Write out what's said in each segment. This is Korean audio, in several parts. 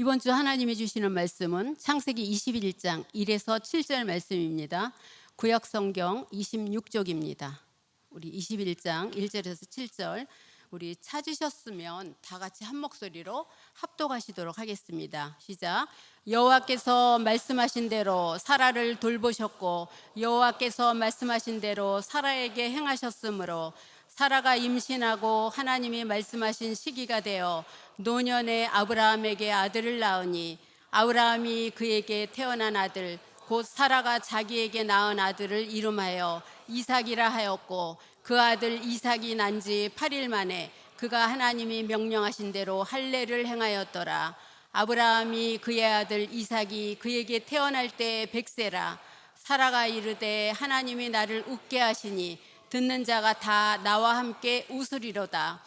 이번 주 하나님이 주시는 말씀은 창세기 21장 1에서 7절 말씀입니다. 구약 성경 26쪽입니다. 우리 21장 1절에서 7절 우리 찾으셨으면 다 같이 한 목소리로 합독하시도록 하겠습니다. 시작. 여호와께서 말씀하신 대로 사라를 돌보셨고 여호와께서 말씀하신 대로 사라에게 행하셨으므로 사라가 임신하고 하나님이 말씀하신 시기가 되어 노년에 아브라함에게 아들을 낳으니 아브라함이 그에게 태어난 아들 곧 사라가 자기에게 낳은 아들을 이름하여 이삭이라 하였고 그 아들 이삭이 난 지 8일 만에 그가 하나님이 명령하신 대로 할례를 행하였더라. 아브라함이 그의 아들 이삭이 그에게 태어날 때 100세라. 사라가 이르되 하나님이 나를 웃게 하시니 듣는 자가 다 나와 함께 웃으리로다.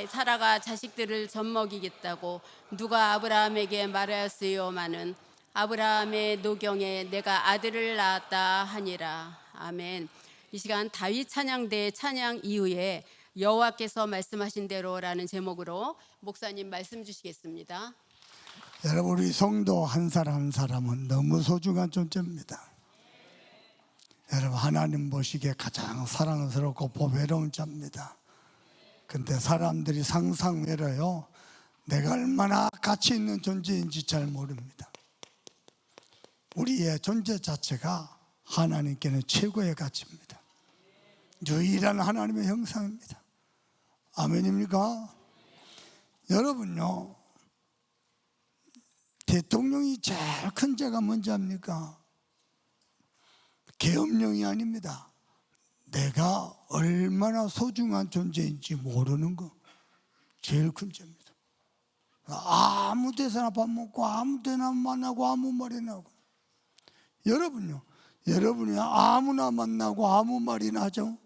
사라가 자식들을 젖먹이겠다고 누가 아브라함에게 말하였으요마는 아브라함의 노경에 내가 아들을 낳았다 하니라. 아멘. 이 시간 다윗 찬양대 찬양 이후에 여호와께서 말씀하신 대로라는 제목으로 목사님 말씀 주시겠습니다. 여러분, 우리 성도 한 사람 한 사람은 너무 소중한 존재입니다. 여러분, 하나님 보시기에 가장 사랑스럽고 보배로운 자입니다. 근데 사람들이 상상외로요, 내가 얼마나 가치 있는 존재인지 잘 모릅니다. 우리의 존재 자체가 하나님께는 최고의 가치입니다. 유일한 하나님의 형상입니다. 아멘입니까? 여러분요, 대통령이 제일 큰 죄가 뭔지 압니까? 계엄령이 아닙니다. 내가 얼마나 소중한 존재인지 모르는 거, 제일 큰 죄입니다. 아무 데서나 밥 먹고 아무 데나 만나고 아무 말이나 하고. 여러분요, 여러분이 아무나 만나고 아무 말이나 하죠?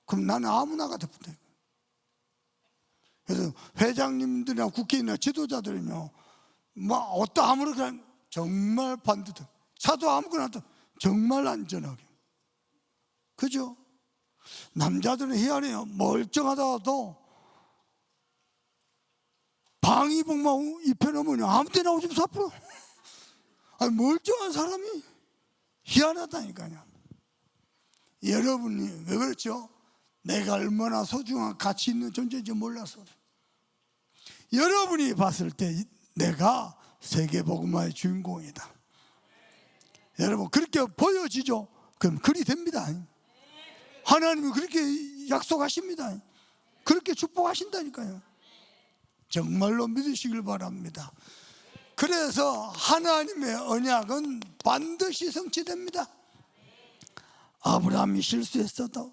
그럼 나는 아무나가 돼버려요. 그래서 회장님들이나 국회의원이나 지도자들은요, 뭐 어떠 아무렇게나 정말 반듯해. 차도 아무거나 정말 안전하게. 그죠? 남자들은 희한해요. 멀쩡하다가도 방위복만 입혀놓으면 아무 데나 오줌 싸풀어. 아니, 멀쩡한 사람이 희한하다니까요. 여러분이 왜 그렇죠? 내가 얼마나 소중한 가치 있는 존재인지 몰라서. 여러분이 봤을 때 내가 세계복음화의 주인공이다. 여러분, 그렇게 보여지죠? 그럼 그리 됩니다. 하나님이 그렇게 약속하십니다. 그렇게 축복하신다니까요. 정말로 믿으시길 바랍니다. 그래서 하나님의 언약은 반드시 성취됩니다. 아브라함이 실수했어도,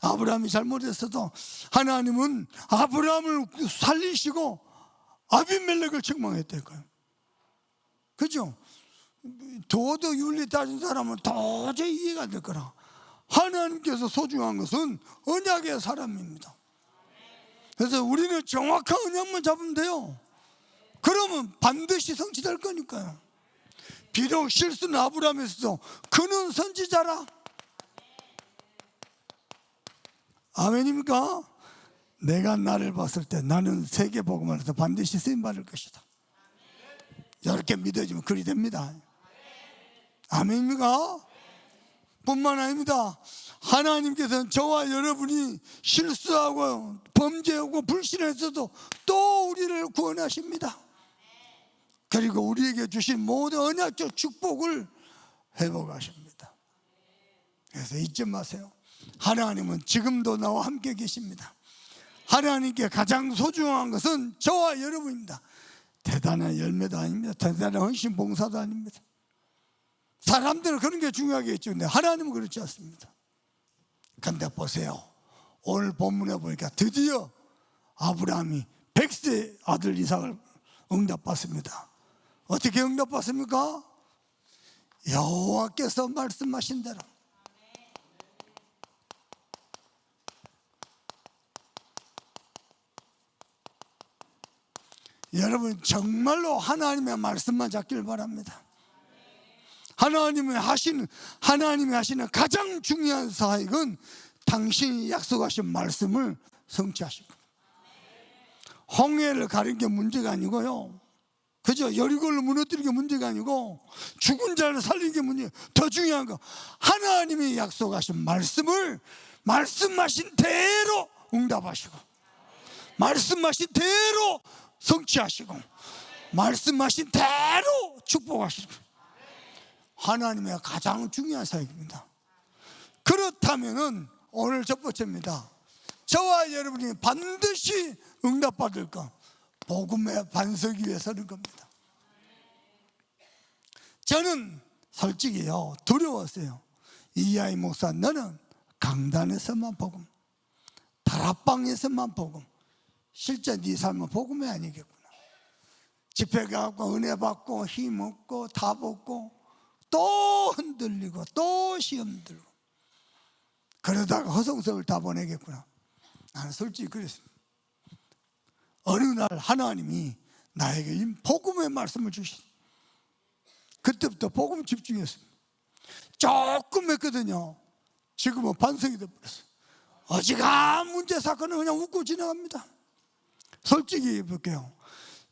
아브라함이 잘못했어도 하나님은 아브라함을 살리시고 아비멜렉을 책망했다니까요. 그죠? 도덕 윤리 따진 사람은 도저히 이해가 안 될 거라. 하나님께서 소중한 것은 언약의 사람입니다. 그래서 우리는 정확한 언약만 잡으면 돼요. 그러면 반드시 성취될 거니까요. 비록 실수는 아브라함에서도 그는 선지자라. 아멘입니까? 내가 나를 봤을 때 나는 세계복음을 해서 반드시 쓰임받을 것이다. 이렇게 믿어지면 그리 됩니다. 아멘입니까? 뿐만 아닙니다. 하나님께서는 저와 여러분이 실수하고 범죄하고 불신했어도 또 우리를 구원하십니다. 그리고 우리에게 주신 모든 언약적 축복을 회복하십니다. 그래서 잊지 마세요. 하나님은 지금도 나와 함께 계십니다. 하나님께 가장 소중한 것은 저와 여러분입니다. 대단한 열매도 아닙니다. 대단한 헌신 봉사도 아닙니다. 사람들은 그런 게 중요하겠죠. 근데 하나님은 그렇지 않습니다. 근데 보세요, 오늘 본문에 보니까 드디어 아브라함이 100세 아들 이삭을 응답받습니다. 어떻게 응답받습니까? 여호와께서 말씀하신 대로. 여러분, 정말로 하나님의 말씀만 잡길 바랍니다. 하나님이 하시는 가장 중요한 사역은 당신이 약속하신 말씀을 성취하실 겁니다. 홍해를 가린 게 문제가 아니고요, 그죠? 여리고를 무너뜨리는 게 문제가 아니고 죽은 자를 살리는 게 문제예요. 더 중요한 거, 하나님이 약속하신 말씀을 말씀하신 대로 응답하시고, 말씀하신 대로 성취하시고, 말씀하신 대로 축복하시고, 하나님의 가장 중요한 사역입니다. 그렇다면은 오늘 첫 번째입니다. 저와 여러분이 반드시 응답받을 것, 복음의 반석 위에 서는 겁니다. 저는 솔직히요 두려웠어요. 이하이 목사, 너는 강단에서만 복음, 다락방에서만 복음, 실제 네 삶은 복음이 아니겠구나. 집회 가고 은혜 받고 힘 얻고 답 얻고 또 흔들리고 또 시험 들고 그러다가 허송세월 다 보내겠구나. 나는 솔직히 그랬습니다. 어느 날 하나님이 나에게 이 복음의 말씀을 주신, 그때부터 복음 집중했습니다. 조금 했거든요. 지금은 반성이 되어버렸어요. 어지간한 문제 사건은 그냥 웃고 지나갑니다. 솔직히 볼게요.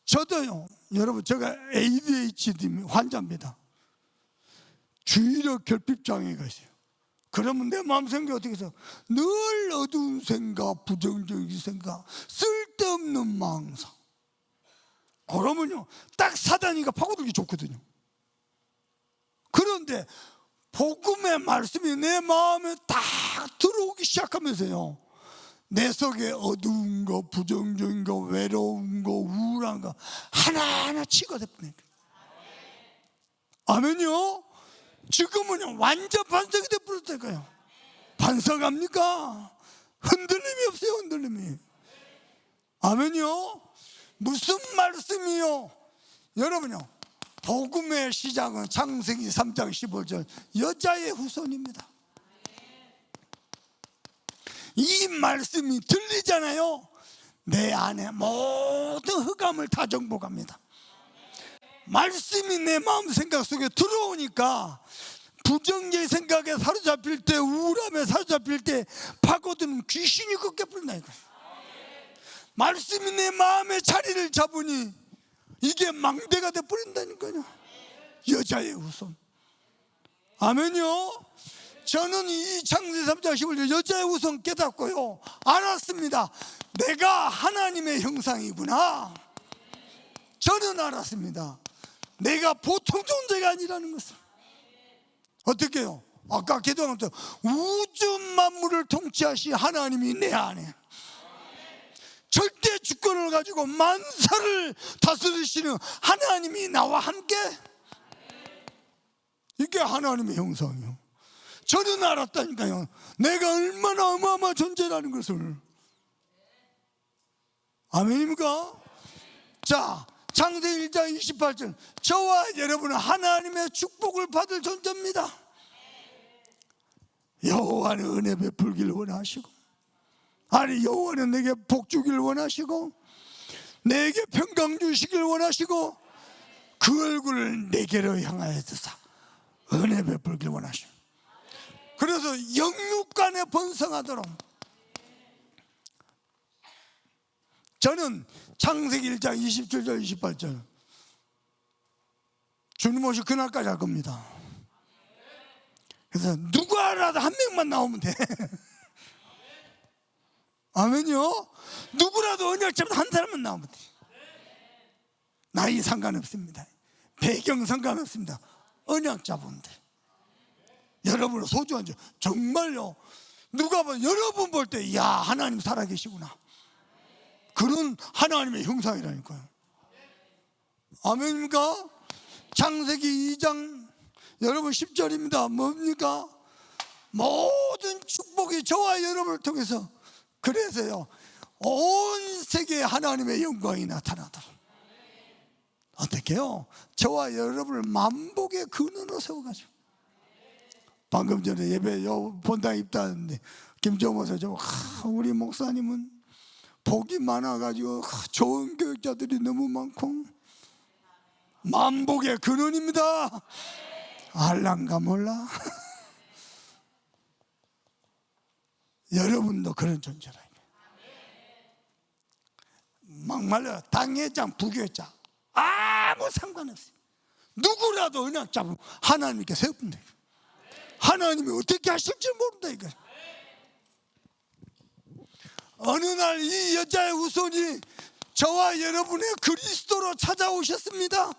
저도요, 여러분, 제가 ADHD 환자입니다. 주의력 결핍장애가 있어요. 그러면 내 마음 생각이 어떻게 해서 늘 어두운 생각, 부정적인 생각, 쓸데없는 망상. 그러면요 딱 사단이가 파고들기 좋거든요. 그런데 복음의 말씀이 내 마음에 딱 들어오기 시작하면서요, 내 속에 어두운 거, 부정적인 거, 외로운 거, 우울한 거 하나하나 치고대보내요. 아멘요. 지금은 완전 반석이 되어버렸다니까요. 반석합니까? 흔들림이 없어요. 흔들림이. 아멘요. 무슨 말씀이요? 여러분요, 복음의 시작은 창세기 3장 15절 여자의 후손입니다. 이 말씀이 들리잖아요. 내 안에 모든 흑암을 다 정복합니다. 말씀이 내 마음 생각 속에 들어오니까 부정적인 생각에 사로잡힐 때, 우울함에 사로잡힐 때 파고드는 귀신이 꺾여버린다 이거예요. 말씀이 내 마음의 자리를 잡으니 이게 망대가 돼버린다니까요. 여자의 후손. 아멘요. 저는 이 창세기 3장 15절 여자의 후손 깨닫고요, 알았습니다. 내가 하나님의 형상이구나. 저는 알았습니다. 내가 보통 존재가 아니라는 것을. 어떻게 해요? 아까 기도한 것도 우주 만물을 통치하신 하나님이 내 안에, 절대 주권을 가지고 만사를 다스리시는 하나님이 나와 함께. 이게 하나님의 형상이요. 저는 알았다니까요. 내가 얼마나 어마어마한 존재라는 것을. 아멘입니까? 자, 창세기 1장 28절 저와 여러분은 하나님의 축복을 받을 존재입니다. 여호와는 은혜 베풀기를 원하시고, 아니 여호와는 내게 복 주기를 원하시고, 내게 평강 주시기를 원하시고, 그 얼굴을 내게로 향하여 드사 은혜 베풀기를 원하시고, 그래서 영육간에 번성하도록. 저는 창세기 1장 27절 28절 주님 오실 그날까지 할 겁니다. 그래서 누구라도 한 명만 나오면 돼. 아멘요. 누구라도 언약 잡는 한 사람만 나오면 돼. 나이 상관없습니다. 배경 상관없습니다. 언약 잡으면 돼. 여러분은 소중한 줄 정말요. 누가 봐 여러분 볼 때 야 하나님 살아계시구나, 그런 하나님의 형상이라니까요. 아멘입니까? 창세기 2장 여러분 10절입니다. 뭡니까? 모든 축복이 저와 여러분을 통해서, 그래서요 온 세계에 하나님의 영광이 나타나도록. 어떻게 해요? 저와 여러분을 만복의 근원으로 세워가지고. 방금 전에 예배 본당 입다하는데 김정호 목사, 우리 목사님은 복이 많아가지고 좋은 교육자들이 너무 많고 만복의 근원입니다. 알란가 몰라? 여러분도 그런 존재라. 막말로 당회장 부교회장 아무 아무 상관없어요. 누구라도 언약 잡으면 하나님께 세우면 돼요. 하나님이 어떻게 하실지 모른다 이거. 어느 날 이 여자의 후손이 저와 여러분의 그리스도로 찾아오셨습니다.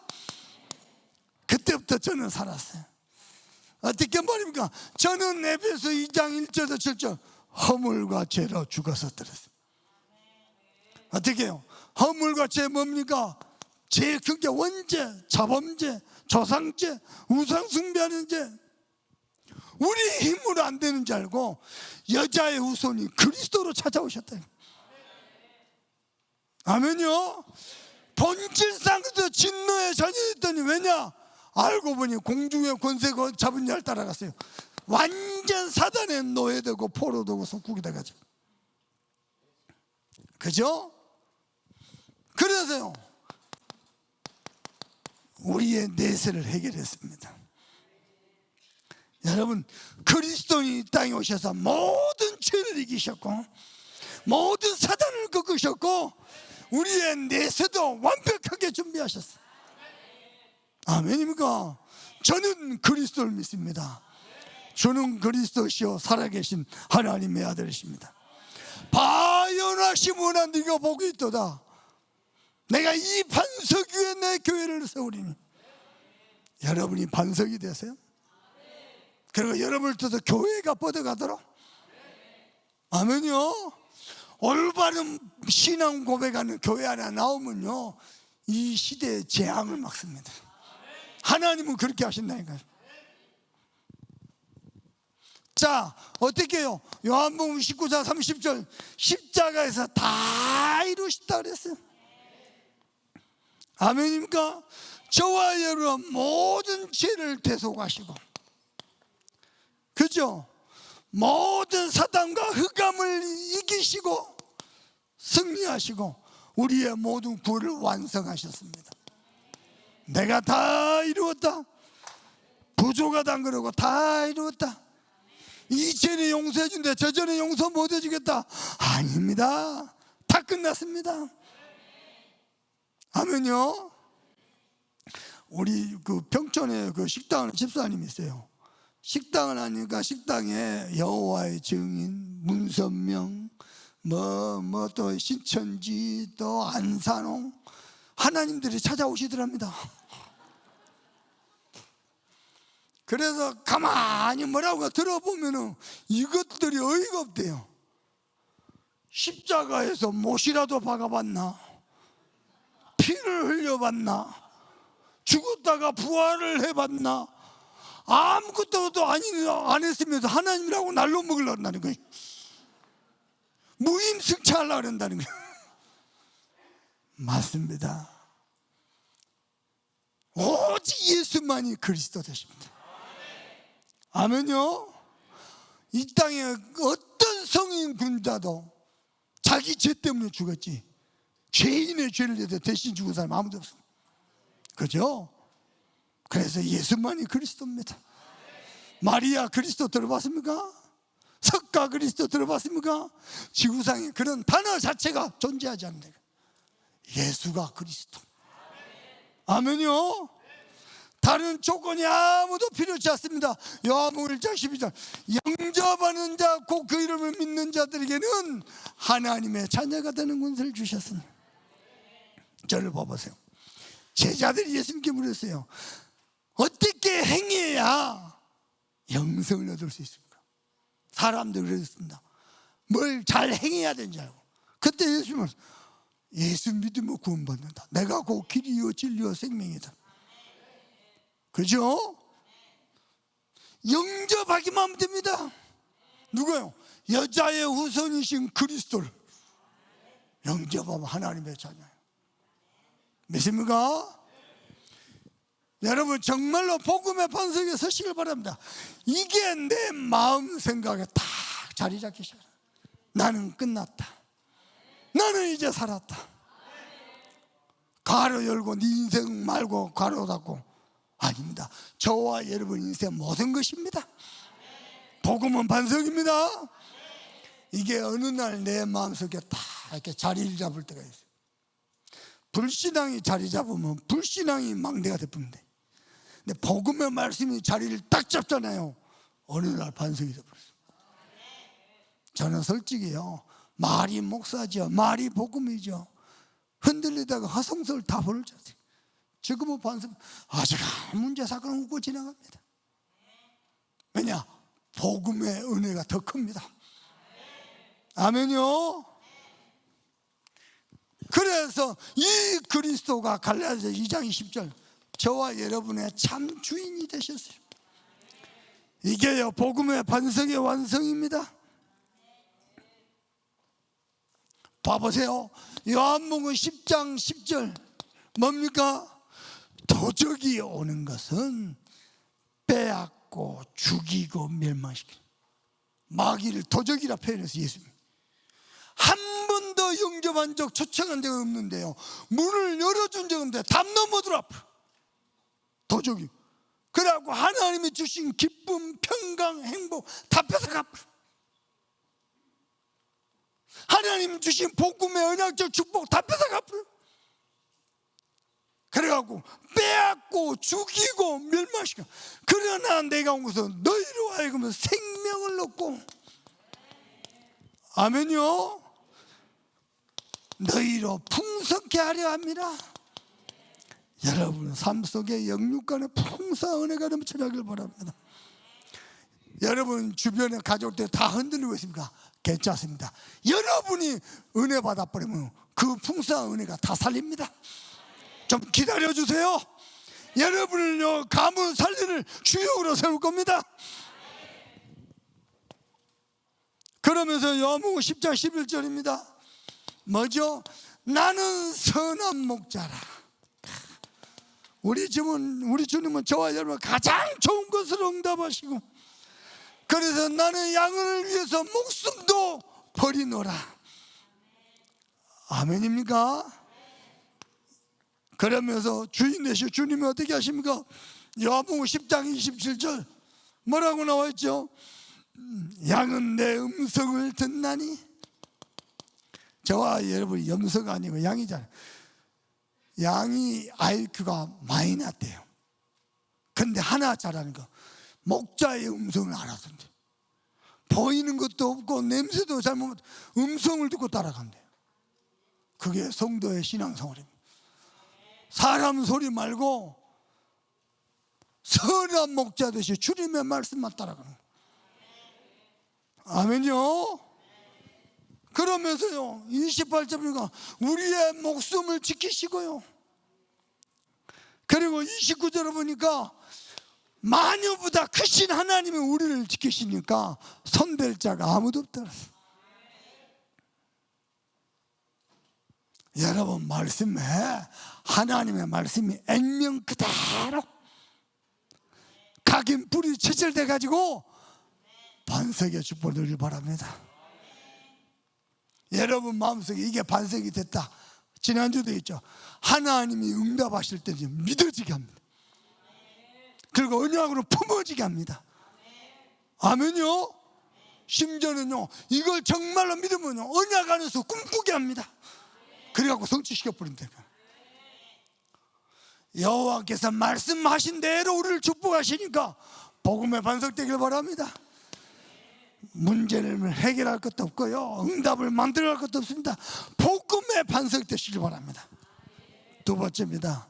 그때부터 저는 살았어요. 어떻게 말입니까? 저는 에베소 2장 1절에서 7절 허물과 죄로 죽어서 들었어요. 어떻게 해요? 허물과 죄 뭡니까? 제일 큰 게 원죄, 자범죄, 조상죄, 우상숭배하는 죄. 우리 힘으로 안 되는 줄 알고 여자의 후손이 그리스도로 찾아오셨다. 아멘요. 본질상에서 진노의 자녀였더니 왜냐? 알고 보니 공중의 권세 잡은 자를 따라갔어요. 완전 사단의 노예되고 포로되고 속국이 돼가지고. 그죠? 그래서요 우리의 내세를 해결했습니다. 여러분, 그리스도인이 이 땅에 오셔서 모든 죄를 이기셨고 모든 사단을 꺾으셨고 우리의 내세도 완벽하게 준비하셨어요. 아멘입니까? 저는 그리스도를 믿습니다. 주는 그리스도시요 살아계신 하나님의 아들이십니다. 바요나시므나 네가 복이 있도다. 내가 이 반석 위에 내 교회를 세우리니. 여러분이 반석이 되세요. 그리고 여러분을 통해서 교회가 뻗어가도록. 아멘요. 올바른 신앙 고백하는 교회 하나 나오면요 이 시대의 재앙을 막습니다. 하나님은 그렇게 하신다니까요. 자, 어떻게 해요? 요한복음 19장 30절 십자가에서 다 이루셨다 그랬어요. 아멘입니까? 저와 여러분 모든 죄를 대속하시고, 그죠? 모든 사단과 흑암을 이기시고 승리하시고 우리의 모든 구원을 완성하셨습니다. 내가 다 이루었다, 부족하다 안 그러고 다 이루었다. 이 죄는 용서해 준대, 저 죄는 용서 못 해주겠다. 아닙니다. 다 끝났습니다. 아멘요. 우리 그 평촌에 그 식당하는 집사님이 있어요. 식당을 하니까 식당에 여호와의 증인, 문선명, 뭐 또 신천지, 또 안산홍 하나님들이 찾아오시더랍니다. 그래서 가만히 뭐라고 들어보면은 이것들이 어이가 없대요. 십자가에서 못이라도 박아봤나? 피를 흘려봤나? 죽었다가 부활을 해봤나? 아무것도 안 했으면서 하나님이라고 날로 먹으려고 한다는 거예요. 무임승차하려고 한다는 거예요. 맞습니다. 오직 예수만이 그리스도 되십니다. 아멘요. 이 땅에 어떤 성인 군자도 자기 죄 때문에 죽었지 죄인의 죄를 위해서 대신 죽은 사람 아무도 없어. 그죠? 그래서 예수만이 그리스도입니다. 마리아 그리스도 들어봤습니까? 석가 그리스도 들어봤습니까? 지구상에 그런 단어 자체가 존재하지 않는 거예요. 예수가 그리스도. 아멘요. 다른 조건이 아무도 필요치 않습니다. 요한복음 1장 12절 영접하는 자 곧 그 이름을 믿는 자들에게는 하나님의 자녀가 되는 권세를 주셨으니. 저를 봐보세요. 제자들이 예수님께 물었어요. 어떻게 행해야 영생을 얻을 수 있습니까? 사람들이 그랬습니다. 뭘 잘 행해야 되는지 알고. 그때 예수님은 예수 믿으면 구원받는다. 내가 곧 길이요 진리요 생명이다. 그죠? 영접하기만 하면 됩니다. 누가요? 여자의 후손이신 그리스도를 영접하면 하나님의 자녀예요. 믿습니까? 여러분 정말로 복음의 반석에 서시길 바랍니다. 이게 내 마음 생각에 딱 자리 잡기 시작해요. 나는 끝났다. 나는 이제 살았다. 가로 열고 네 인생 말고 가로 닫고. 아닙니다. 저와 여러분 인생 모든 것입니다. 복음은 반석입니다. 이게 어느 날 내 마음속에 딱 이렇게 자리를 잡을 때가 있어요. 불신앙이 자리 잡으면 불신앙이 망대가 되는데, 근데 복음의 말씀이 자리를 딱 잡잖아요. 어느 날 반석이 되어버렸어요. 저는 솔직히요, 말이 목사죠, 말이 복음이죠, 흔들리다가 화성설 다 벌어졌어요. 지금은 반석, 아직 아무 문제 사건 없고 지나갑니다. 왜냐? 복음의 은혜가 더 큽니다. 아멘요. 그래서 이 그리스도가 갈라디아서 2장 20절, 저와 여러분의 참 주인이 되셨어요. 이게요, 복음의 반석의 완성입니다. 봐보세요. 요한복음 10장 10절 뭡니까? 도적이 오는 것은 빼앗고 죽이고 멸망시키는, 마귀를 도적이라 표현해서 예수님 한 번도 영접한 적, 초청한 적은 없는데요, 문을 열어준 적은 없는데 담 넘어들어 도적이. 그래갖고 하나님이 주신 기쁨, 평강, 행복 다 뺏어가. 하나님 주신 복음의 언약적 축복 다 뺏어가. 그래갖고 빼앗고 죽이고 멸망시켜. 그러나 내가 온 것은 너희로 하여금 생명을 얻고, 아멘요, 너희로 풍성케 하려 합니다. 여러분 삶 속에 영육간의 풍성한 은혜가 넘쳐나길 바랍니다. 여러분 주변에 가족들 다 흔들리고 있습니까? 괜찮습니다. 여러분이 은혜 받아버리면 그 풍성한 은혜가 다 살립니다. 좀 기다려주세요. 여러분을요, 가문 살리는 주역으로 세울 겁니다. 그러면서 요한복음 10장 11절입니다. 뭐죠? 나는 선한 목자라. 우리 주님은 저와 여러분 가장 좋은 것을 응답하시고, 그래서 나는 양을 위해서 목숨도 버리노라. 아멘입니까? 그러면서 주인 되신 주님이 어떻게 하십니까? 요한복음 10장 27절 뭐라고 나와 있죠? 양은 내 음성을 듣나니. 저와 여러분이 염소가 아니고 양이잖아요. 양이 IQ가 많이 낮대요. 근데 하나 잘하는 거, 목자의 음성을 알아듣는데, 보이는 것도 없고 냄새도 잘 못, 음성을 듣고 따라간대요. 그게 성도의 신앙생활입니다. 사람 소리 말고 선한 목자 되시 주님의 말씀만 따라가는 거예요. 아멘요. 그러면서요 28절이니까 우리의 목숨을 지키시고요, 그리고 29절을 보니까 마녀보다 크신 하나님이 우리를 지키시니까 손댈 자가 아무도 없다. 여러분 말씀에 하나님의 말씀이 액면 그대로 각인 뿌리 체질돼 가지고 반석의 축복을 누리길 바랍니다. 여러분 마음속에 이게 반석이 됐다, 지난주도 있죠. 하나님이 응답하실 때 믿어지게 합니다. 그리고 언약으로 품어지게 합니다. 아멘요. 심지어는요 이걸 정말로 믿으면요 언약 안에서 꿈꾸게 합니다. 그래갖고 성취시켜버린다. 여호와께서 말씀하신 대로 우리를 축복하시니까 복음의 반석 되길 바랍니다. 문제를 해결할 것도 없고요, 응답을 만들어갈 것도 없습니다. 복음의 반석 되시길 바랍니다. 두 번째입니다.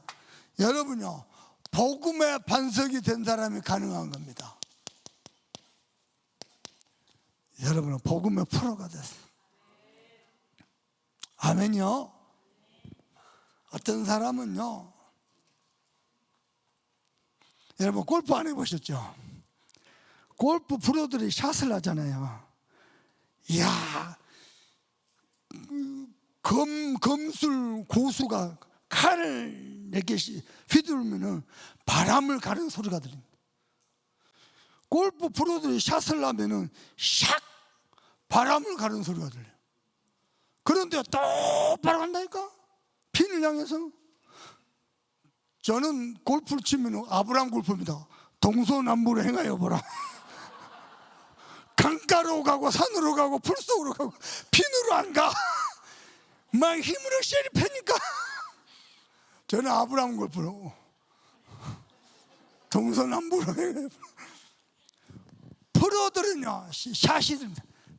여러분요 복음의 반석이 된 사람이 가능한 겁니다. 여러분은 복음의 프로가 됐어요. 아멘요. 어떤 사람은요, 여러분 골프 안 해보셨죠? 골프 프로들이 샷을 하잖아요. 이야, 검술 고수가 칼을 4개씩 휘두르면은 바람을 가르는 소리가 들립니다. 골프 프로들이 샷을 하면은 샥 바람을 가르는 소리가 들려요. 그런데 똑바로 간다니까, 핀을 향해서. 저는 골프를 치면 아브라함 골프입니다. 동서남북으로 행하여 보라. 강가로 가고 산으로 가고 풀 속으로 가고 핀으로 안 가. 막 힘으로 쉐리 패니까 저는 아브라함 걸 부르고 동서남북으로 프로들은요 샷이든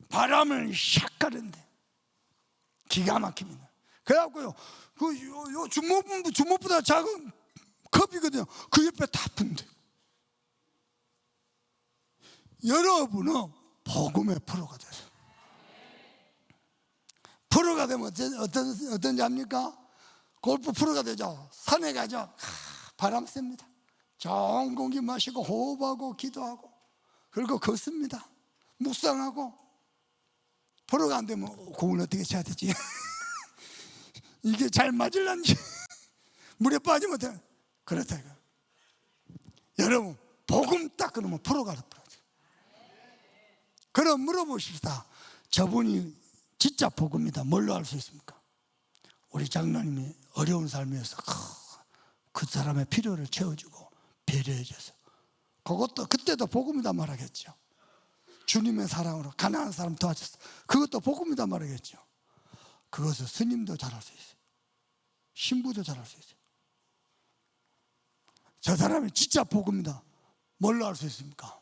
바람을 샥 가는데 기가 막힙니다. 그래갖고요 요 주먹보다 작은 컵이거든요. 그 옆에 다 분대. 여러분은 복음의 프로가 돼서 프로가 되면 어떤지 압니까? 골프 프로가 되죠. 산에 가죠. 바람 쐬니다. 좋은 공기 마시고 호흡하고 기도하고 그리고 걷습니다. 묵상하고. 프로가 안 되면 공을 어떻게 쳐야 되지? 이게 잘 맞을런지 물에 빠지면 돼. 그렇다 이거. 여러분 복음 딱 그러면 프로가 돼버려요. 그럼 물어보십시다. 저분이 진짜 복음이다 뭘로 알 수 있습니까? 우리 장로님이 어려운 삶에서 그 사람의 필요를 채워주고 배려해줘서 그것도 그때도 복음이다 말하겠죠. 주님의 사랑으로 가난한 사람 도와줬어. 그것도 복음이다 말하겠죠. 그것을 스님도 잘할 수 있어요. 신부도 잘할 수 있어요. 저 사람이 진짜 복음이다 뭘로 알 수 있습니까?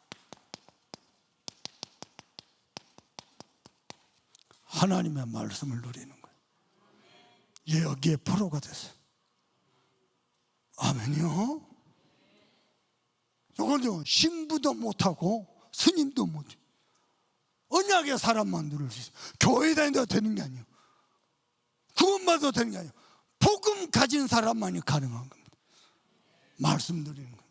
하나님의 말씀을 누리는 거예요. 여기에 프로가 됐어요. 아멘이요. 이걸요 신부도 못하고 스님도 못해요. 언약의 사람만 누릴 수 있어요. 교회 다닌다고 되는 게 아니에요. 구원받아도 되는 게 아니에요. 복음 가진 사람만이 가능한 겁니다. 말씀 누리는 거예요.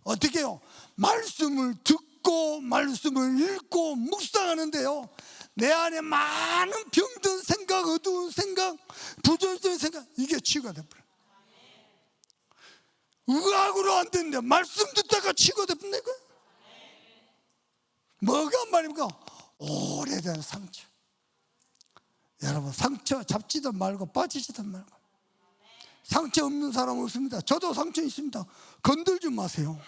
어떻게 해요? 말씀을 듣고 말씀을 읽고 묵상하는데요 내 안에 많은 병든 생각, 어두운 생각, 부정적인 생각 이게 치유가 돼버려요. 의학으로 안 되는데 말씀 듣다가 치유가 돼버린다 이거예요. 뭐가 말입니까? 오래된 상처. 여러분 상처 잡지도 말고 빠지지도 말고. 상처 없는 사람 없습니다. 저도 상처 있습니다. 건들지 마세요.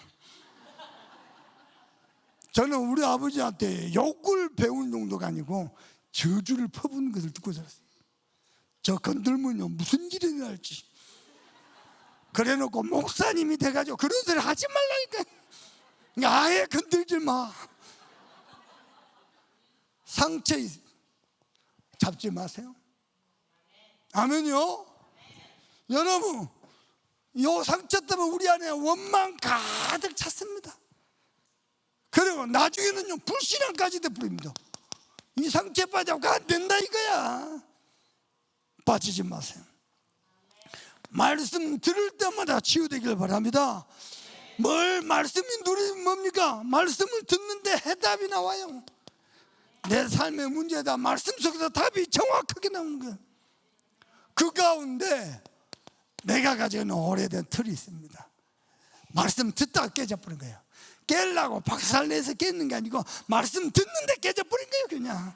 저는 우리 아버지한테 욕을 배운 정도가 아니고 저주를 퍼부는 것을 듣고 자랐어요. 저 건들면요 무슨 일이 날지. 그래놓고 목사님이 돼가지고 그런 소리 하지 말라니까. 아예 건들지 마. 상처 잡지 마세요. 아멘요. 여러분 이 상처 때문에 우리 안에 원망 가득 찼습니다. 그리고 나중에는요 불신앙까지 돼버립니다. 이 상처에 빠져가 안 된다 이거야. 빠지지 마세요. 말씀 들을 때마다 치유되길 바랍니다. 뭘 말씀이 누리면 뭡니까? 말씀을 듣는데 해답이 나와요. 내 삶의 문제다 말씀 속에서 답이 정확하게 나오는 거예요. 그 가운데 내가 가지고 있는 오래된 틀이 있습니다. 말씀 듣다가 깨져버린 거예요. 깨려고 박살내서 깼는 게 아니고 말씀 듣는데 깨져버린 거예요 그냥.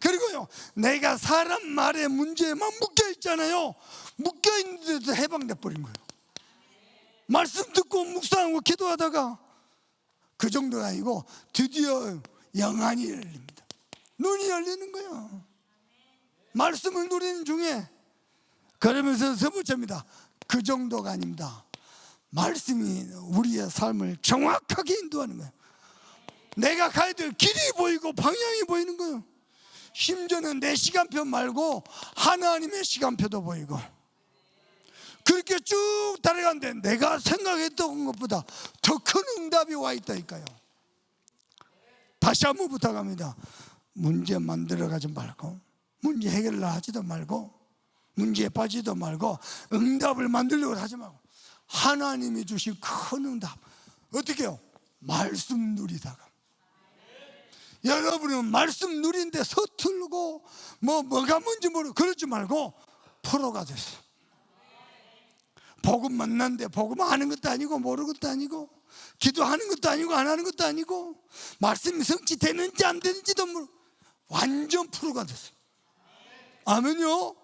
그리고요 내가 사람 말에 문제에만 묶여있잖아요. 묶여있는데도 해방돼버린 거예요. 말씀 듣고 묵상하고 기도하다가 그 정도가 아니고 드디어 영안이 열립니다. 눈이 열리는 거예요. 말씀을 누리는 중에. 그러면서 세 번째입니다. 그 정도가 아닙니다. 말씀이 우리의 삶을 정확하게 인도하는 거예요. 내가 가야 될 길이 보이고 방향이 보이는 거예요. 심지어는 내 시간표 말고 하나님의 시간표도 보이고 그렇게 쭉 따라가는데 내가 생각했던 것보다 더 큰 응답이 와 있다니까요. 다시 한번 부탁합니다. 문제 만들어가지 말고 문제 해결을 하지도 말고 문제에 빠지도 말고 응답을 만들려고 하지 말고 하나님이 주신 큰 응답 어떻게 해요? 말씀 누리다가. 여러분은 말씀 누리는데 서툴고 뭐가 뭔지 모르고 그러지 말고 프로가 됐어요. 복음 만났는데 복음 아는 것도 아니고 모르는 것도 아니고 기도하는 것도 아니고 안 하는 것도 아니고 말씀이 성취되는지 안 되는지도 모르고 완전 프로가 됐어요. 아멘요.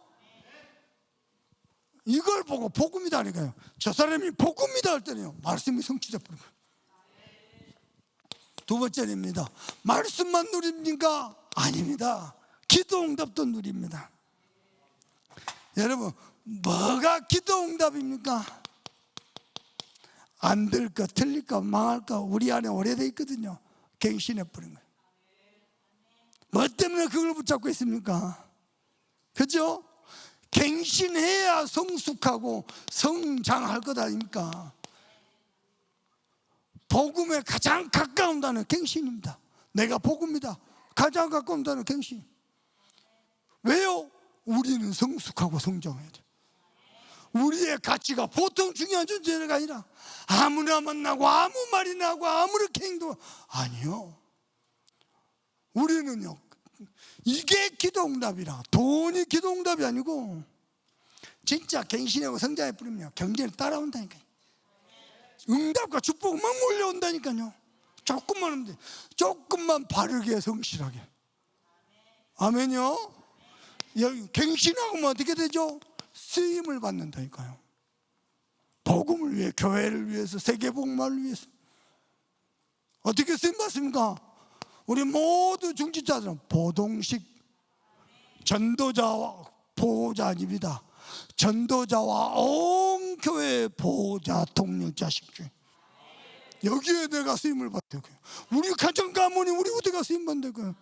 이걸 보고 복음이다 하니까요. 저 사람이 복음이다 할 때는요 말씀이 성취돼 버린 거예요. 두 번째입니다. 말씀만 누립니까? 아닙니다. 기도 응답도 누립니다. 여러분 뭐가 기도 응답입니까? 안 될까 틀릴까 망할까 우리 안에 오래돼 있거든요. 갱신해 버린 거예요. 뭐 때문에 그걸 붙잡고 있습니까? 그죠? 갱신해야 성숙하고 성장할 것 아닙니까? 복음에 가장 가까운 단어 갱신입니다. 내가 복음이다. 가장 가까운 단어 갱신. 왜요? 우리는 성숙하고 성장해야 돼. 우리의 가치가 보통 중요한 존재가 아니라 아무나 만나고 아무 말이나 하고 아무렇게 행동 아니요. 우리는요, 이게 기도응답이라. 돈이 기도응답이 아니고 진짜 갱신하고 성장해 버리면 경제는 따라온다니까요. 응답과 축복은 막 몰려온다니까요. 조금만 하면 돼. 조금만 바르게 성실하게. 아멘요. 여기 갱신하면 어떻게 되죠? 쓰임을 받는다니까요. 복음을 위해, 교회를 위해서, 세계복음화를 위해서. 어떻게 쓰임 받습니까? 우리 모두 중직자들은 보동식 전도자와 보호자입니다. 전도자와 온 교회의 보호자, 동력자, 식주. 여기에 내가 쓰임을 받는 거예요. 우리 가정 가문이 우리 어디가 쓰임 받는 거예요.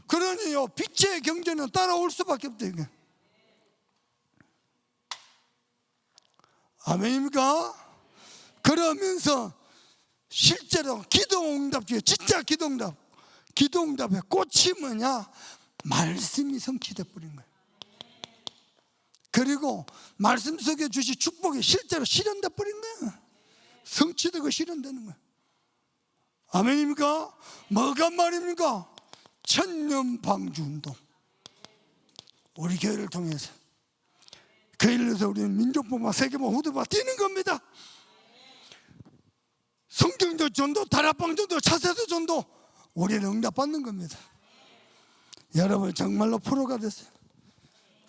그러니요, 빛의 경제는 따라올 수밖에 없다 이게. 아멘입니까? 그러면서 실제로 기도응답 중에 진짜 기도응답의 꽃이 뭐냐? 말씀이 성취돼 버린 거예요. 그리고 말씀 속에 주신 축복이 실제로 실현돼 버린 거예요. 성취되고 실현되는 거예요. 아멘입니까? 뭐가 말입니까? 천년방주운동. 우리 교회를 통해서 교회를 해서 우리는 민족복음화, 세계복음화, 후대복음화 뛰는 겁니다. 성경적 전도, 다락방 전도, 차세대 전도 우리는 응답받는 겁니다. 여러분 정말로 프로가 됐어요.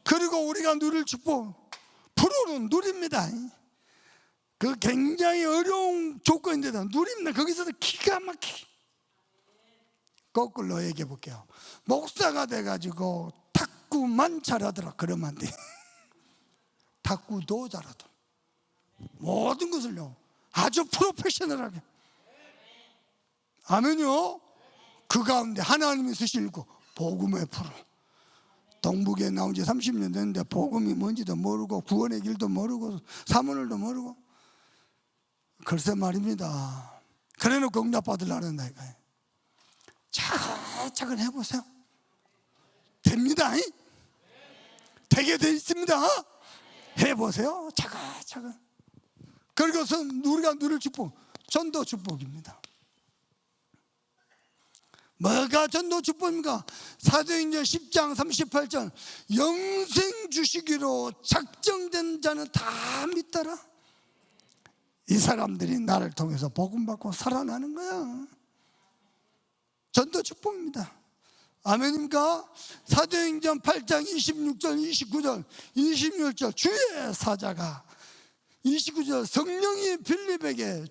그리고 우리가 누릴 축복, 프로는 누립니다. 그 굉장히 어려운 조건인데도 누립니다. 거기서도 기가 막히게. 거꾸로 얘기해 볼게요. 목사가 돼가지고 탁구만 잘하더라 그러면 안 돼. 탁구도 잘하더라. 모든 것을요 아주 프로페셔널하게. 아멘요. 그 가운데 하나님이 쓰시고 복음의 프로. 동북에 나온 지 30년 됐는데 복음이 뭔지도 모르고 구원의 길도 모르고 사문을도 모르고 글쎄 말입니다. 그래놓고 응답받으려는 다 이거예요. 차근차근 해보세요. 됩니다. 되게 돼 있습니다. 해보세요. 차근차근. 그리고서 우리가 누릴 축복, 전도 축복입니다. 뭐가 전도 축복입니까? 사도행전 10장 38절 영생 주시기로 작정된 자는 다 믿더라. 이 사람들이 나를 통해서 복음 받고 살아나는 거야. 전도 축복입니다. 아멘입니까? 사도행전 8장 26절 29절 26절 주의 사자가 29절 성령이 빌립에게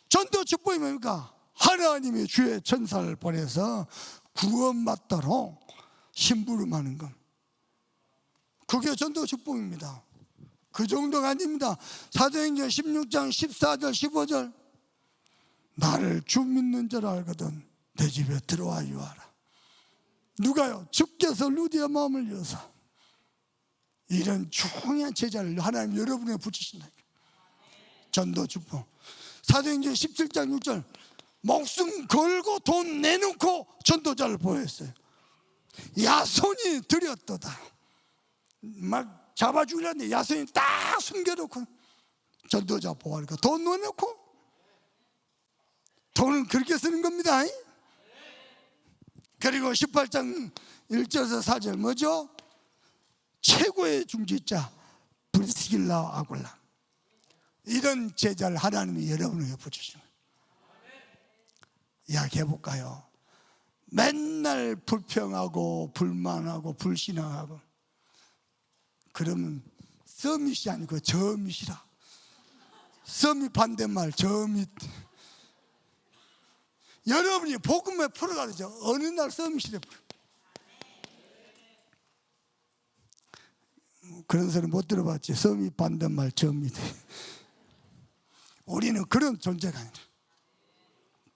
전도 축복이 뭡니까? 하나님이 주의 천사를 보내서 구원받도록 심부름하는 것. 그게 전도 축복입니다. 그 정도가 아닙니다. 사도행전 16장 14절 15절 나를 주 믿는 줄 알거든 내 집에 들어와 유하라. 누가요? 주께서 루디의 마음을 여서 이런 중요한 제자를 하나님 여러분에게 붙이신다. 전도 축복. 사도행전 17장 6절 목숨 걸고 돈 내놓고 전도자를 보였어요. 야손이 드렸도다. 막 잡아 죽이려는데 야손이 딱 숨겨놓고 전도자 보호하니까 돈 넣어놓고. 돈은 그렇게 쓰는 겁니다. 그리고 18장 1절에서 4절 뭐죠? 최고의 중직자 브리스길라 아굴라. 이런 제자를 하나님이 여러분에게 붙이시는 거예요. 이야기해 볼까요? 맨날 불평하고 불만하고 불신앙하고 그러면 서밋이 아니고 저밋이라. 서밋 반대말 저밋. 여러분이 복음의 프로가 되죠. 어느 날 서밋이 돼버려요. 그런 소리 못 들어봤지. 섬이 반대말 점이 돼. 우리는 그런 존재가 아니라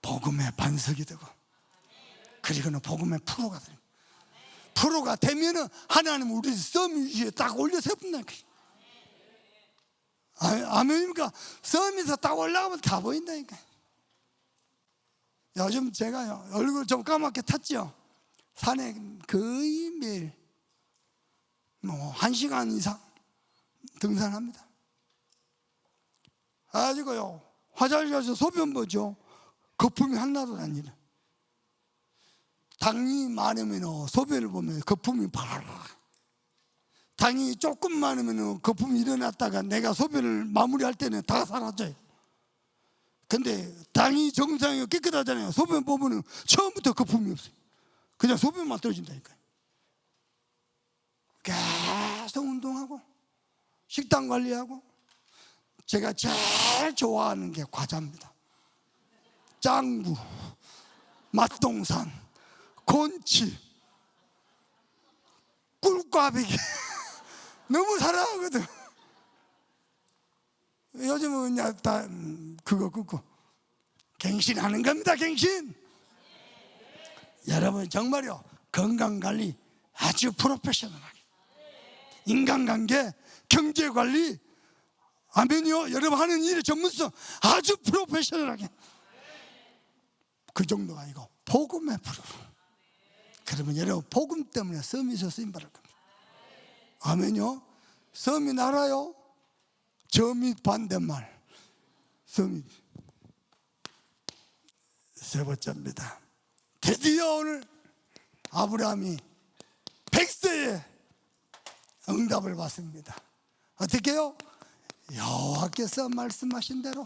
복음의 반석이 되고, 그리고는 복음의 프로가 되는, 프로가 되면은 하나님 우리 섬 위에 딱 올려 세운다니까. 아멘입니까? 섬에서 딱 올라가면 다 보인다니까. 요즘 제가요, 얼굴 좀 까맣게 탔죠. 산에 거의 매일 1시간 이상 등산합니다. 가지고요, 화장실 가서 소변 보죠. 거품이 하나도 안 일어. 당이 많으면 소변을 보면 거품이 바라락. 당이 조금 많으면 거품이 일어났다가 내가 소변을 마무리할 때는 다 사라져요. 근데 당이 정상이고 깨끗하잖아요. 소변 보면 처음부터 거품이 없어요. 그냥 소변만 떨어진다니까요. 계속 운동하고 식단 관리하고. 제가 제일 좋아하는 게 과자입니다. 짱구, 맛동산, 곤치, 꿀꽈배기 너무 사랑하거든. 요즘은 그냥 다 그거 끊고 갱신하는 겁니다. 갱신. 여러분 정말요, 건강관리 아주 프로페셔널하게, 인간관계, 경제관리, 아멘이요, 여러분 하는 일의 전문성 아주 프로페셔널하게, 그 정도가 아니고 복음의 프로. 그러면 여러분 복음 때문에 섬에서 쓰임받을 겁니다. 아멘요. 섬이 나라요, 점이 반대말, 섬이. 세 번째입니다. 드디어 오늘 아브라함이 100세에 응답을 받습니다. 어떻게 해요? 여호와께서 말씀하신 대로.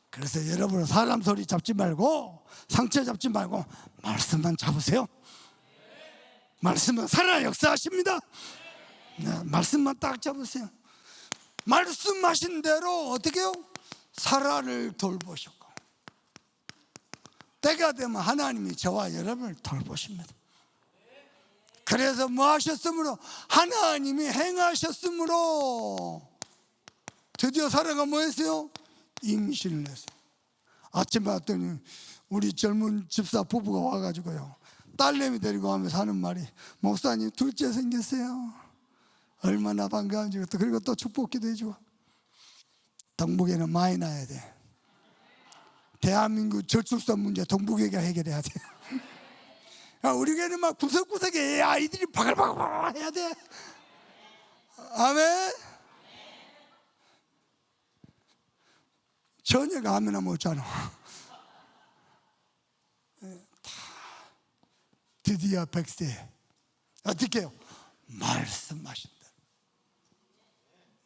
그래서 여러분 사람 소리 잡지 말고 상처 잡지 말고 말씀만 잡으세요. 말씀은 살아 역사하십니다. 네, 말씀만 딱 잡으세요. 말씀하신 대로 어떻게 해요? 사라를 돌보셨고, 때가 되면 하나님이 저와 여러분을 돌보십니다. 그래서 뭐 하셨으므로? 하나님이 행하셨으므로 드디어 사라가 뭐 했어요? 임신을 했어요. 아침에 왔더니 우리 젊은 집사 부부가 와가지고요, 딸내미 데리고 가면서 하는 말이, 목사님 둘째 생겼어요. 얼마나 반가운지. 그리고 또 축복기도 해주고. 동북에는 많이 낳아야 돼. 대한민국 저출산 문제 동북에가 해결해야 돼. 우리 교회는 막 구석구석에 아이들이 바글바글 해야 돼. 아멘. 전혀가 아멘 하면 없잖아. 드디어 100세 어떻게 해요? 말씀하신다.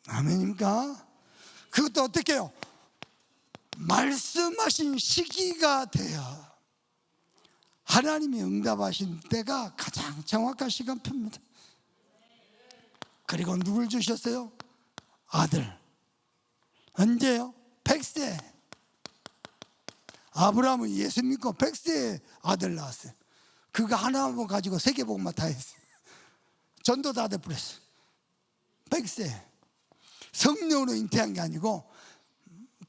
아멘입니까? 그것도 어떻게 해요? 말씀하신 시기가 돼야 하나님이 응답하신 때가 가장 정확한 시간표입니다. 그리고 누굴 주셨어요? 아들. 언제요? 100세. 아브라함은 예수 믿고 100세에 아들 낳았어요. 그거 하나만 가지고 세계복음만 다 했어요. 전도 다 돼버렸어요. 100세. 성령으로 잉태한 게 아니고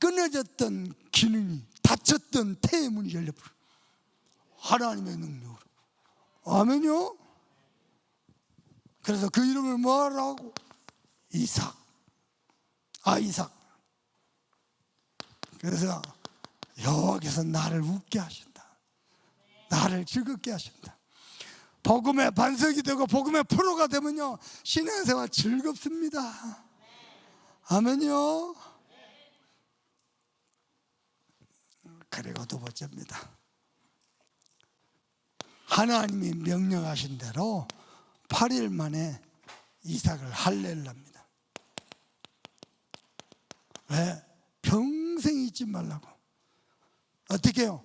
끊어졌던 기능이, 닫혔던 태의 문이 열려버려요. 하나님의 능력으로. 아멘요. 그래서 그 이름을 뭐하라고? 이삭. 이삭. 그래서 여호와께서 나를 웃게 하신다. 나를 즐겁게 하신다. 복음의 반석이 되고 복음의 프로가 되면요, 신앙생활 즐겁습니다. 아멘요. 그리고 두 번째입니다. 하나님이 명령하신 대로 8일 만에 이삭을 할례를 합니다. 왜? 평생 잊지 말라고. 어떻게 해요?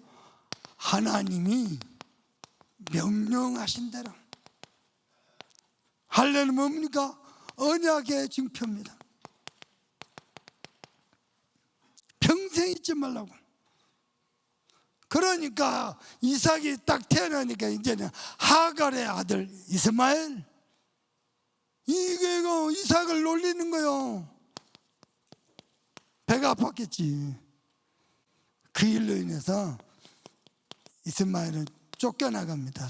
하나님이 명령하신 대로. 할례는 뭡니까? 언약의 증표입니다. 평생 잊지 말라고. 그러니까 이삭이 딱 태어나니까 이제는 하갈의 아들 이스마엘, 이게 이삭을 놀리는 거요. 배가 아팠겠지. 그 일로 인해서 이스마엘은 쫓겨나갑니다.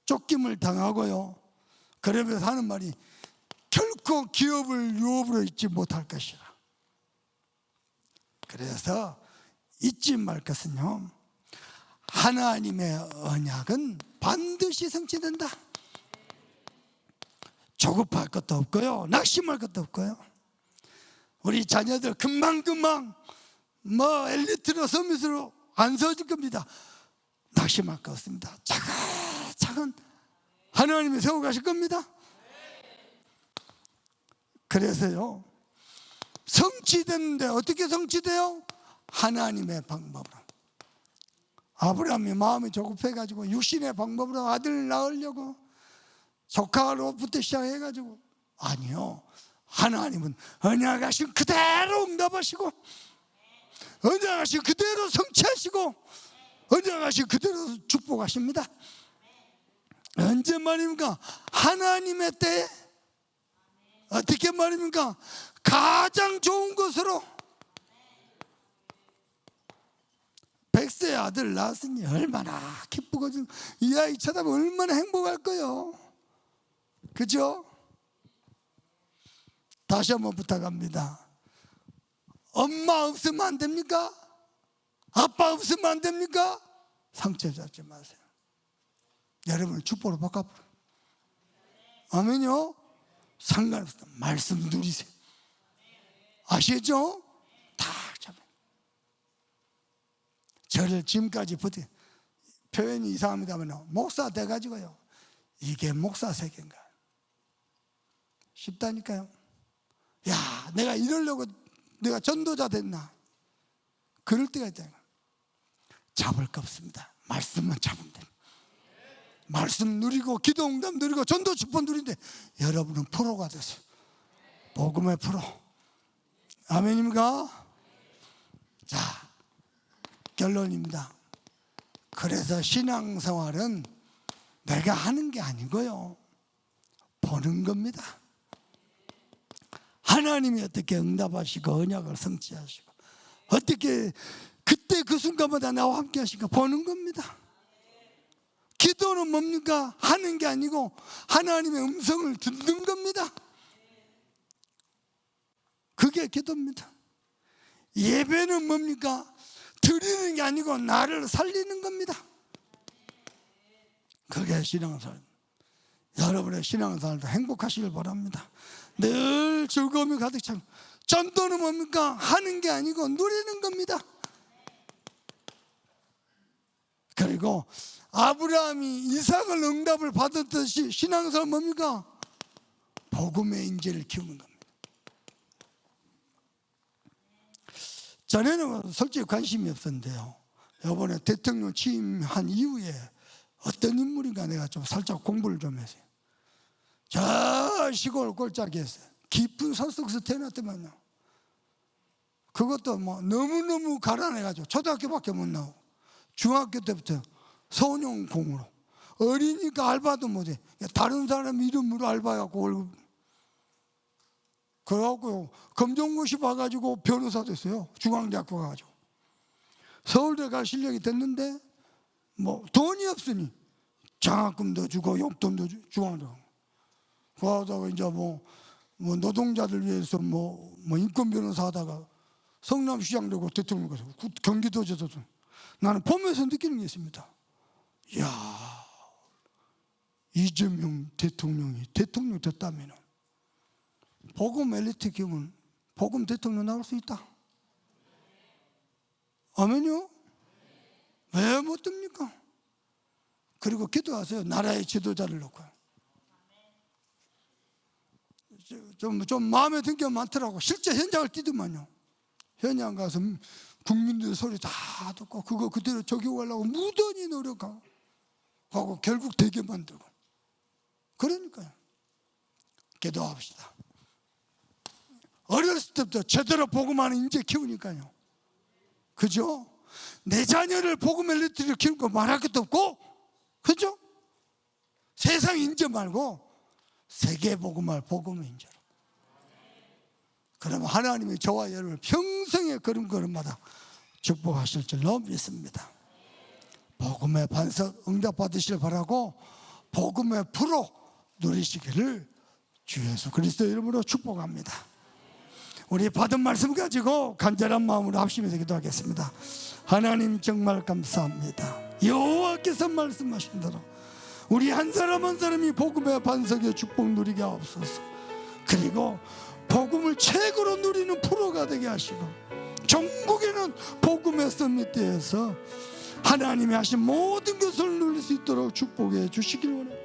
쫓김을 당하고요. 그러면서 하는 말이 결코 기업을 유업으로 잊지 못할 것이라. 그래서 잊지 말 것은요, 하나님의 언약은 반드시 성취된다. 조급할 것도 없고요, 낙심할 것도 없고요. 우리 자녀들 금방금방 엘리트로 서밋으로 안 서질 겁니다. 낙심할 거 없습니다. 차근차근 하나님이 세워가실 겁니다. 그래서요, 성취되는데 어떻게 성취돼요? 하나님의 방법으로. 아브라함이 마음이 조급해가지고 육신의 방법으로 아들을 낳으려고 조카로부터 시작해가지고, 아니요, 하나님은 언약하신 그대로 응답하시고, 언약하신 그대로 성취하시고, 언약하신 그대로 축복하십니다. 언제 말입니까? 하나님의 때에. 어떻게 말입니까? 가장 좋은 것으로. 100세 아들 낳았으니 얼마나 기쁘고, 이 아이 쳐다보면 얼마나 행복할 거요. 그죠? 다시 한번 부탁합니다. 엄마 없으면 안 됩니까? 아빠 없으면 안 됩니까? 상처 잡지 마세요. 여러분을 축복으로 바꿔버려. 아멘요? 상관없어. 말씀 누리세요. 아시죠? 다 잡아요. 저를 지금까지 버텨. 표현이 이상합니다만 목사 돼가지고요, 이게 목사 세계인가? 쉽다니까요. 야, 내가 이러려고 내가 전도자 됐나? 그럴 때가 있잖아요. 잡을 거 없습니다. 말씀만 잡으면 돼요. 말씀 누리고 기도 응답 누리고 전도 축복 누리는데 여러분은 프로가 됐어요. 복음의 프로. 아멘입니까? 자, 결론입니다. 그래서 신앙생활은 내가 하는 게 아니고요, 보는 겁니다. 하나님이 어떻게 응답하시고 언약을 성취하시고 어떻게 그때 그 순간마다 나와 함께 하시고 보는 겁니다. 기도는 뭡니까? 하는 게 아니고 하나님의 음성을 듣는 겁니다. 그게 기도입니다. 예배는 뭡니까? 드리는 게 아니고 나를 살리는 겁니다. 그게 신앙생활. 여러분의 신앙생활도 행복하시길 바랍니다. 늘 즐거움이 가득 차고. 전도는 뭡니까? 하는 게 아니고 누리는 겁니다. 그리고 아브라함이 이삭을 응답을 받았듯이 신앙생활은 뭡니까? 복음의 인재를 키우는 겁니다. 전에는 솔직히 관심이 없었는데요, 이번에 대통령 취임한 이후에 어떤 인물인가 내가 좀 살짝 공부를 좀 했어요. 저 시골 골짜기에서 깊은 산속에서 태어났더만요. 그것도 너무너무 가난해가지고 초등학교밖에 못 나오고 중학교 때부터 소년공으로, 어리니까 알바도 못해. 다른 사람 이름으로 알바해갖고 월급. 그래갖고 검정고시 봐가지고 변호사 됐어요. 중앙대학교 가가지고. 서울대 갈 실력이 됐는데 돈이 없으니 장학금도 주고 용돈도 주고 중앙대. 그러다가 이제 노동자들 위해서 인권 변호사 하다가 성남시장 되고 대통령 가서 경기도지사. 나는 보면서 느끼는 게 있습니다. 이야, 이재명 대통령이 대통령 됐다면 복음 엘리트 기업은 복음 대통령 나올 수 있다. 아멘요? 왜 못 됩니까? 그리고 기도하세요. 나라의 지도자를 놓고. 좀 마음에 든 게 많더라고. 실제 현장을 뛰더만요. 현장 가서 국민들 소리 다 듣고 그거 그대로 적용하려고 무던히 노력하고 결국 되게 만들고. 그러니까요. 기도합시다. 어렸을 때부터 제대로 복음하는 인재 키우니까요. 그죠? 내 자녀를 복음 엘리트로 키우고 말할 것도 없고, 그죠? 세상 인재 말고 세계 복음할 복음인 줄. 그러면 하나님이 저와 여러분을 평생에 걸음걸음마다 축복하실 줄로 믿습니다. 복음의 반석 응답받으시길 바라고 복음의 프로 누리시기를 주 예수 그리스도 이름으로 축복합니다. 우리 받은 말씀 가지고 간절한 마음으로 합심해서 기도하겠습니다. 하나님 정말 감사합니다. 여호와께서 말씀하신 대로 우리 한 사람 한 사람이 복음의 반석의 축복 누리게 하옵소서. 그리고 복음을 최고로 누리는 프로가 되게 하시고 전국에는 복음의 서밋대에서 하나님이 하신 모든 것을 누릴 수 있도록 축복해 주시길 원합니다.